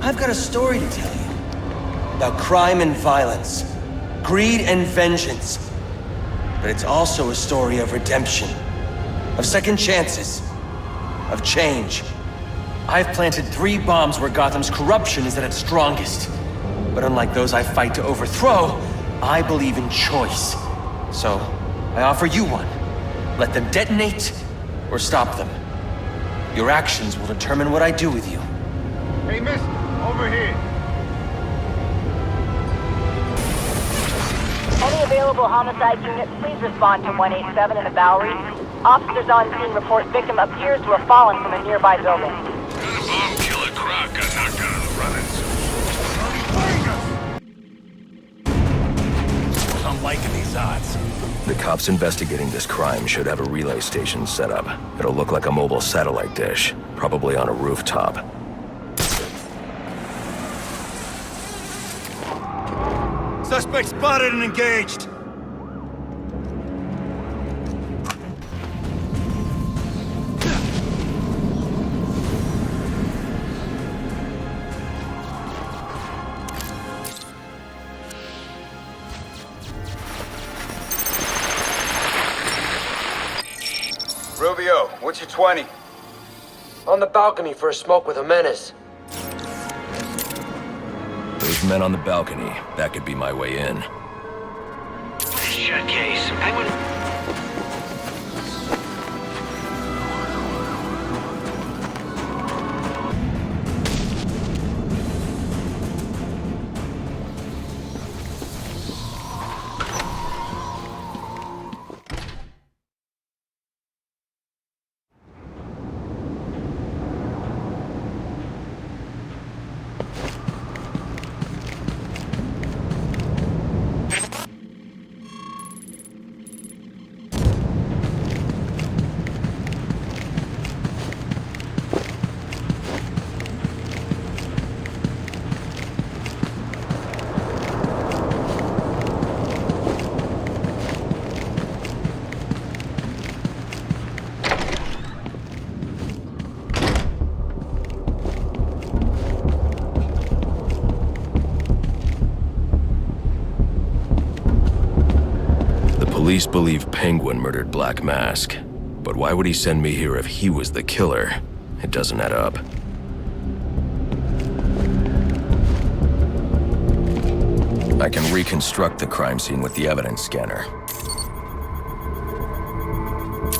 I've got a story to tell you. About crime and violence, greed and vengeance. But it's also a story of redemption, of second chances, of change. I've planted 3 bombs where Gotham's corruption is at its strongest. But unlike those I fight to overthrow, I believe in choice. So, I offer you one. Let them detonate, or stop them. Your actions will determine what I do with you. Hey, mister, over here. Any available homicide units, please respond to 187 in the Bowery. Officers on scene report victim appears to have fallen from a nearby building. Bomb killer Croc got knocked out of the run-ins. I'm liking these odds. The cops investigating this crime should have a relay station set up. It'll look like a mobile satellite dish, probably on a rooftop. Suspect spotted and engaged. Rubio, what's your 20? On the balcony for a smoke with a menace. Those men on the balcony, that could be my way in. Shut case. Penguin. Police believe Penguin murdered Black Mask, but why would he send me here if he was the killer? It doesn't add up. I can reconstruct the crime scene with the evidence scanner.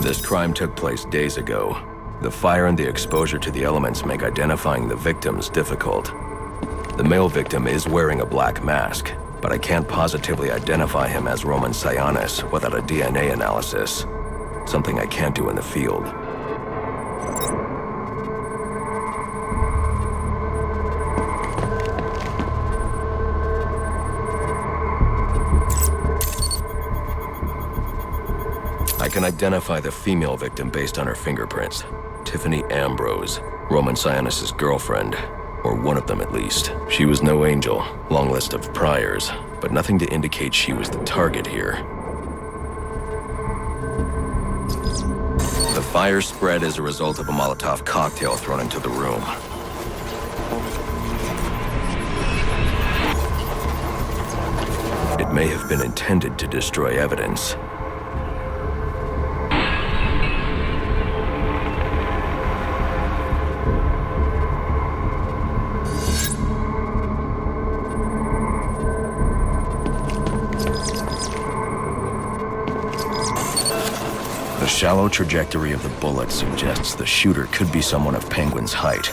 This crime took place days ago. The fire and the exposure to the elements make identifying the victims difficult. The male victim is wearing a black mask, but I can't positively identify him as Roman Sionis without a DNA analysis. Something I can't do in the field. I can identify the female victim based on her fingerprints. Tiffany Ambrose, Roman Sionis' girlfriend. Or one of them at least. She was no angel, long list of priors, but nothing to indicate she was the target here. The fire spread as a result of a Molotov cocktail thrown into the room. It may have been intended to destroy evidence. The shallow trajectory of the bullet suggests the shooter could be someone of Penguin's height.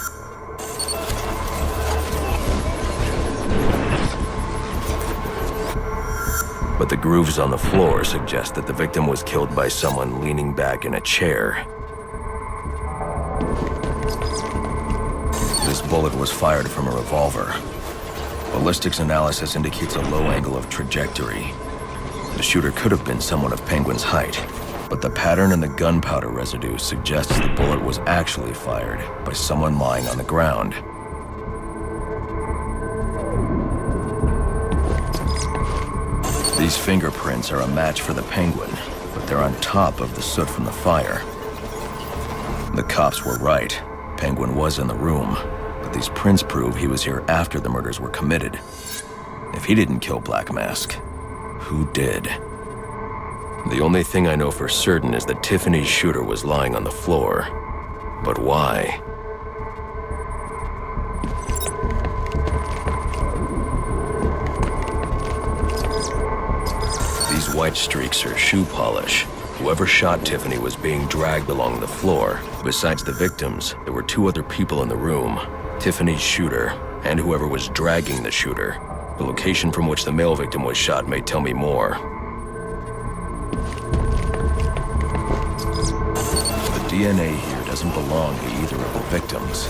But the grooves on the floor suggest that the victim was killed by someone leaning back in a chair. This bullet was fired from a revolver. Ballistics analysis indicates a low angle of trajectory. The shooter could have been someone of Penguin's height. But the pattern in the gunpowder residue suggests the bullet was actually fired by someone lying on the ground. These fingerprints are a match for the Penguin, but they're on top of the soot from the fire. The cops were right. Penguin was in the room, but These prints prove he was here after the murders were committed. If he didn't kill Black Mask, who did? The only thing I know for certain is that Tiffany's shooter was lying on the floor. But why? These white streaks are shoe polish. Whoever shot Tiffany was being dragged along the floor. Besides the victims, there were 2 other people in the room. Tiffany's shooter, and whoever was dragging the shooter. The location from which the male victim was shot may tell me more. The DNA here doesn't belong to either of the victims.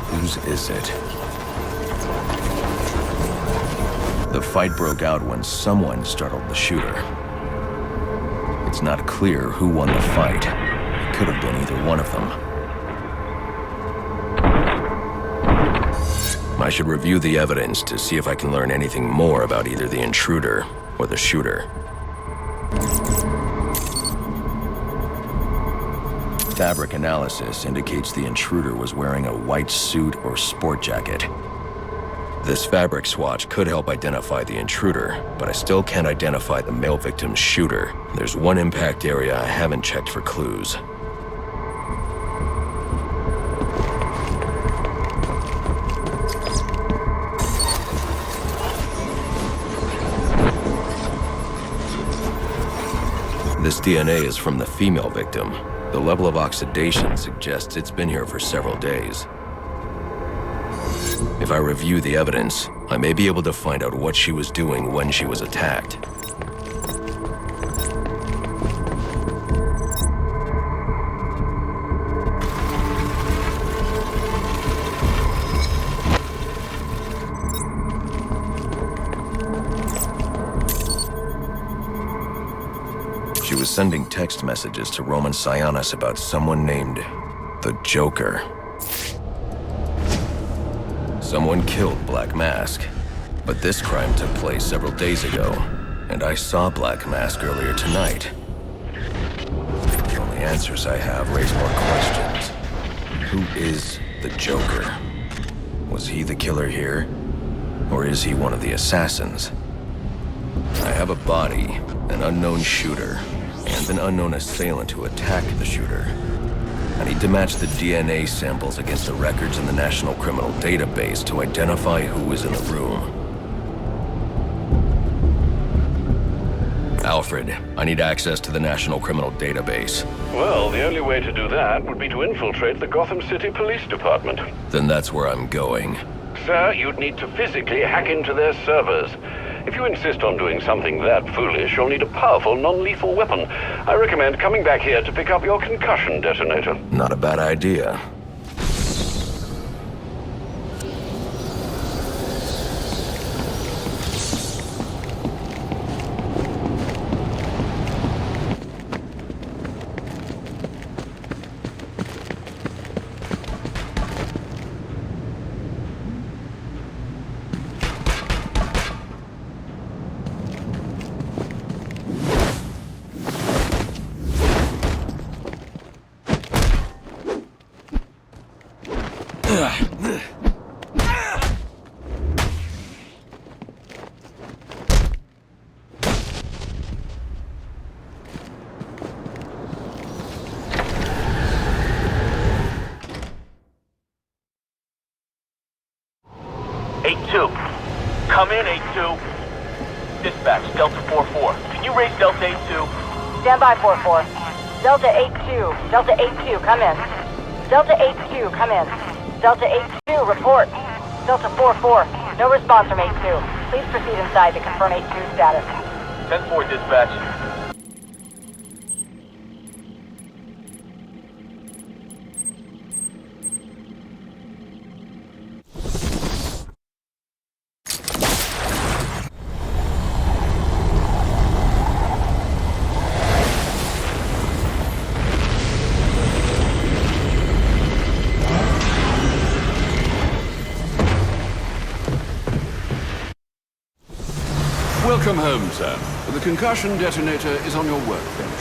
Whose is it? The fight broke out when someone startled the shooter. It's not clear who won the fight. It could have been either one of them. I should review the evidence to see if I can learn anything more about either the intruder or the shooter. Fabric analysis indicates the intruder was wearing a white suit or sport jacket. This fabric swatch could help identify the intruder, but I still can't identify the male victim's shooter. There's one impact area I haven't checked for clues. This DNA is from the female victim. The level of oxidation suggests it's been here for several days. If I review the evidence, I may be able to find out what she was doing when she was attacked. She was sending text messages to Roman Sionis about someone named the Joker. Someone killed Black Mask, but this crime took place several days ago, and I saw Black Mask earlier tonight. The only answers I have raise more questions. Who is the Joker? Was he the killer here? Or is he one of the assassins? I have a body, an unknown shooter, and an unknown assailant who attacked the shooter. I need to match the DNA samples against the records in the National Criminal Database to identify who was in the room. Alfred, I need access to the National Criminal Database. Well, the only way to do that would be to infiltrate the Gotham City Police Department. Then that's where I'm going. Sir, you'd need to physically hack into their servers. If you insist on doing something that foolish, you'll need a powerful, non-lethal weapon. I recommend coming back here to pick up your concussion detonator. Not a bad idea. Come in, 8-2. Dispatch, Delta 4-4. Can you raise Delta 8-2? Stand by, 4-4. Delta 8-2. Delta 8-2, come in. Delta 8-2, come in. Delta 8-2, report. Delta 4-4, no response from 8-2. Please proceed inside to confirm 8-2 status. 10-4, dispatch. Welcome home, sir. The concussion detonator is on your workbench.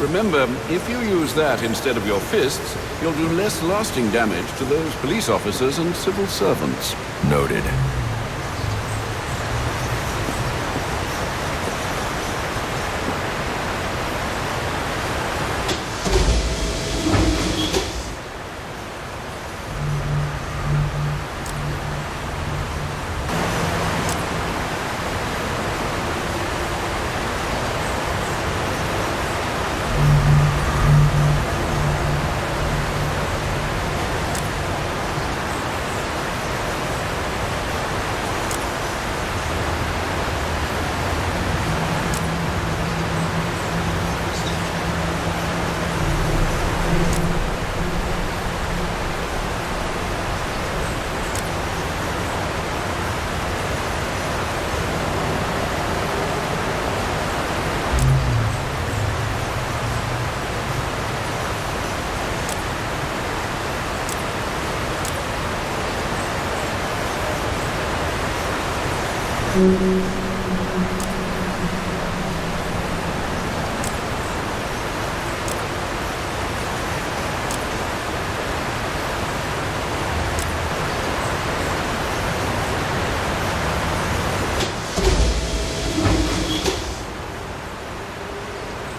Remember, if you use that instead of your fists, you'll do less lasting damage to those police officers and civil servants. Noted.